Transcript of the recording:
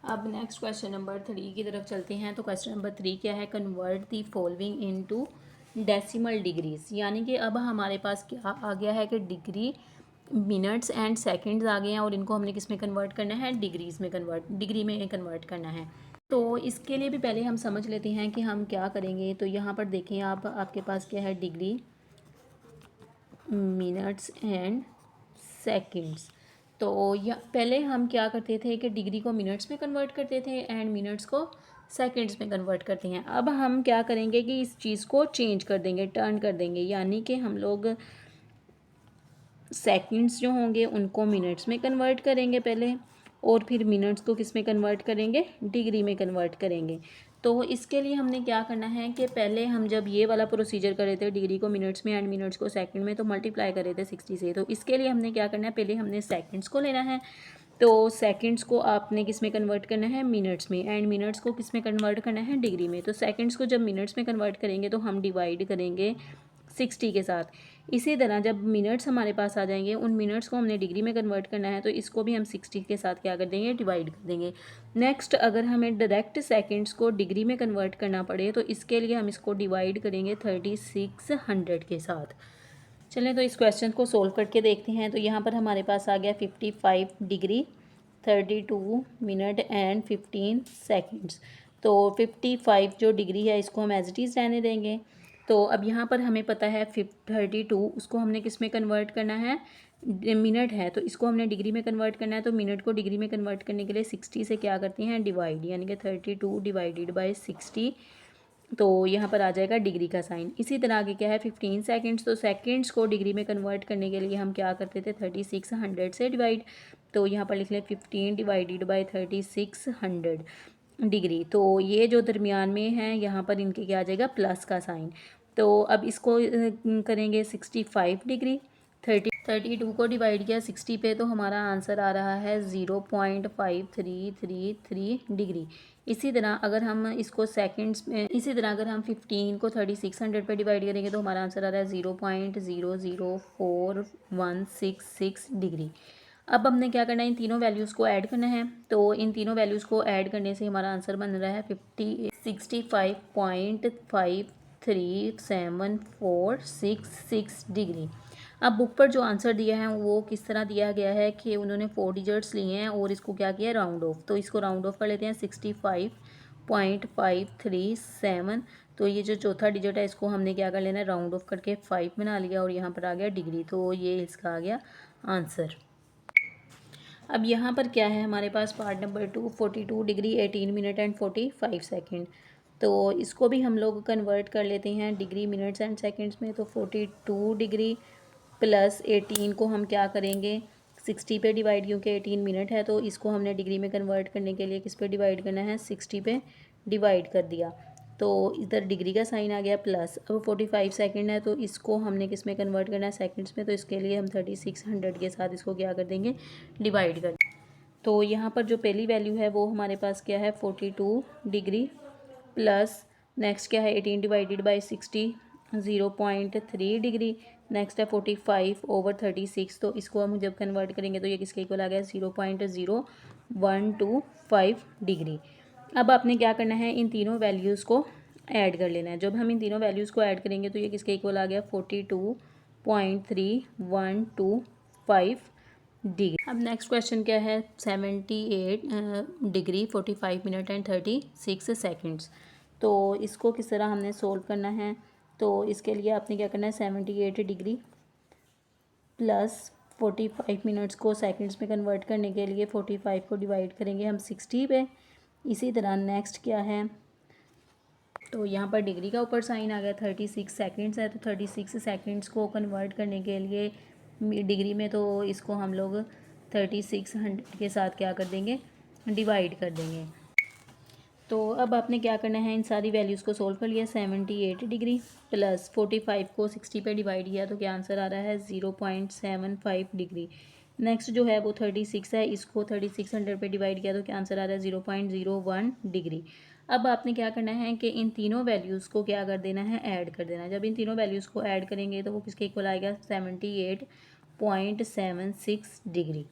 अब next question number 3 की तरफ चलते हैं। तो क्वेश्चन नंबर 3 क्या है, convert the following into decimal degrees. यानी कि अब हमारे पास क्या आ गया है कि डिग्री, मिनट्स एंड सेकंड्स आ गए हैं और इनको हमने किस में कन्वर्ट करना है, डिग्री में कन्वर्ट करना है। तो इसके लिए भी पहले हम समझ लेते हैं कि हम क्या करेंगे। तो यहाँ पर देखें आप, आपके पास क्या है, डिग्री, मिनट्स एंड सेकंड्स। तो या पहले हम क्या करते थे कि डिग्री को मिनट्स में कन्वर्ट करते थे एंड मिनट्स को सेकंड्स में कन्वर्ट करते हैं। अब हम क्या करेंगे कि इस चीज़ को चेंज कर देंगे, टर्न कर देंगे, यानी कि हम लोग सेकंड्स जो होंगे उनको मिनट्स में कन्वर्ट करेंगे पहले, और फिर मिनट्स को किस में कन्वर्ट करेंगे, डिग्री में कन्वर्ट करेंगे। तो इसके लिए हमने क्या करना है कि पहले हम जब ये वाला प्रोसीजर कर रहे थे, डिग्री को मिनट्स में एंड मिनट्स को सेकंड में, तो मल्टीप्लाई कर रहे थे 60 से। तो इसके लिए हमने क्या करना है, पहले हमने सेकंड्स को लेना है। तो सेकंड्स को आपने किस में कन्वर्ट करना है, मिनट्स में, एंड मिनट्स को किस में कन्वर्ट करना है, डिग्री में। तो सेकंड्स को जब मिनट्स में कन्वर्ट करेंगे तो हम डिवाइड करेंगे 60 के साथ। इसी तरह जब मिनट्स हमारे पास आ जाएंगे, उन मिनट्स को हमने डिग्री में कन्वर्ट करना है, तो इसको भी हम 60 के साथ क्या कर देंगे, डिवाइड कर देंगे। नेक्स्ट, अगर हमें डायरेक्ट सेकंड्स को डिग्री में कन्वर्ट करना पड़े तो इसके लिए हम इसको डिवाइड करेंगे 3600 के साथ। चलें तो इस क्वेश्चन को सोल्व करके देखते हैं। तो यहाँ पर हमारे पास आ गया 55 डिग्री, 32 मिनट एंड 15 सेकंड्स। तो 55 जो डिग्री है इसको हम एज इट इज़ रहने देंगे। तो अब यहाँ पर हमें पता है 32 उसको हमने किस में कन्वर्ट करना है, मिनट है, तो इसको हमने डिग्री में कन्वर्ट करना है। तो मिनट को डिग्री में कन्वर्ट करने के लिए 60 से क्या करते हैं, डिवाइड, यानी कि 32 डिवाइडेड बाई 60। तो यहाँ पर आ जाएगा डिग्री का साइन। इसी तरह आगे क्या है, 15 सेकंड्स। तो सेकंड्स को डिग्री में कन्वर्ट करने के लिए हम क्या करते थे, 3600 से डिवाइड। तो यहाँ पर लिख लें 15 डिवाइडेड बाई 3600 डिग्री। तो ये जो दरमियान में है यहाँ पर इनके क्या आ जाएगा, प्लस का साइन। तो अब इसको करेंगे 65 डिग्री, 32 को डिवाइड किया 60 पे, तो हमारा आंसर आ रहा है 0.5333 डिग्री। इसी तरह अगर हम इसको सेकंड्स में, इसी तरह अगर हम 15 को 3600 पे डिवाइड करेंगे तो हमारा आंसर आ रहा है 0.0044166 डिग्री। अब हमने क्या करना है, इन तीनों वैल्यूज़ को ऐड करना है। तो इन तीनों वैल्यूज़ को ऐड करने से हमारा आंसर बन रहा है 65.533746 डिग्री। अब बुक पर जो आंसर दिया है वो किस तरह दिया गया है कि उन्होंने 4 डिजिट्स लिए हैं और इसको क्या किया है, राउंड ऑफ। तो इसको राउंड ऑफ कर लेते हैं 65.537। तो ये जो चौथा डिजिट है इसको हमने क्या कर लेना है, राउंड ऑफ करके 5 बना लिया और यहाँ पर आ गया डिग्री। तो ये इसका आ गया आंसर। अब यहाँ पर क्या है हमारे पास, part number 2, 42 degree 18 minute and 45 second. तो इसको भी हम लोग कन्वर्ट कर लेते हैं डिग्री, मिनट्स एंड सेकंड्स में। तो 42 डिग्री प्लस 18 को हम क्या करेंगे, 60 पे डिवाइड, क्योंकि 18 मिनट है तो इसको हमने डिग्री में कन्वर्ट करने के लिए किस पे डिवाइड करना है, 60 पे डिवाइड कर दिया। तो इधर डिग्री का साइन आ गया प्लस। अब 45 सेकंड है तो इसको हमने किस में कन्वर्ट करना है, सेकंड्स में। तो इसके लिए हम 3600 के साथ इसको क्या कर देंगे, डिवाइड कर। तो यहाँ पर जो पहली वैल्यू है वो हमारे पास क्या है, 42 डिग्री प्लस नेक्स्ट क्या है, 18 डिवाइडेड बाई 60, 0.3 डिग्री। नेक्स्ट है 45/36। तो इसको हम जब कन्वर्ट करेंगे तो ये किसके इक्वल आ गया, 0.0125 डिग्री। अब आपने क्या करना है, इन तीनों वैल्यूज़ को ऐड कर लेना है। जब हम इन तीनों वैल्यूज़ को ऐड करेंगे तो ये किसके इक्वल आ गया, 42.3125 डिग्री। अब नेक्स्ट क्वेश्चन क्या है, 78 डिग्री 45 मिनट एंड 36 सेकेंड्स। तो इसको किस तरह हमने सोल्व करना है। तो इसके लिए आपने क्या करना है, 78 डिग्री प्लस 45 मिनट्स को सेकंड्स में कन्वर्ट करने के लिए 45 को डिवाइड करेंगे हम 60 पे। इसी तरह नेक्स्ट क्या है, तो यहाँ पर डिग्री का ऊपर साइन आ गया, 36 सेकंड्स है तो 36 सेकंड्स को कन्वर्ट करने के लिए डिग्री में, तो इसको हम लोग 3600 के साथ क्या कर देंगे, डिवाइड कर देंगे। तो अब आपने क्या करना है, इन सारी वैल्यूज़ को सोल्व कर लिया। 78 डिग्री प्लस 45 को 60 पे डिवाइड किया तो क्या आंसर आ रहा है, 0.75 डिग्री। नेक्स्ट जो है वो 36 है, इसको 3600 पे डिवाइड किया तो क्या आंसर आ रहा है, 0.01 डिग्री। अब आपने क्या करना है कि इन तीनों वैल्यूज़ को क्या कर देना है, ऐड कर देना है। जब इन तीनों वैल्यूज़ को ऐड करेंगे तो वो किसके इक्वल आएगा, 78.76 डिग्री।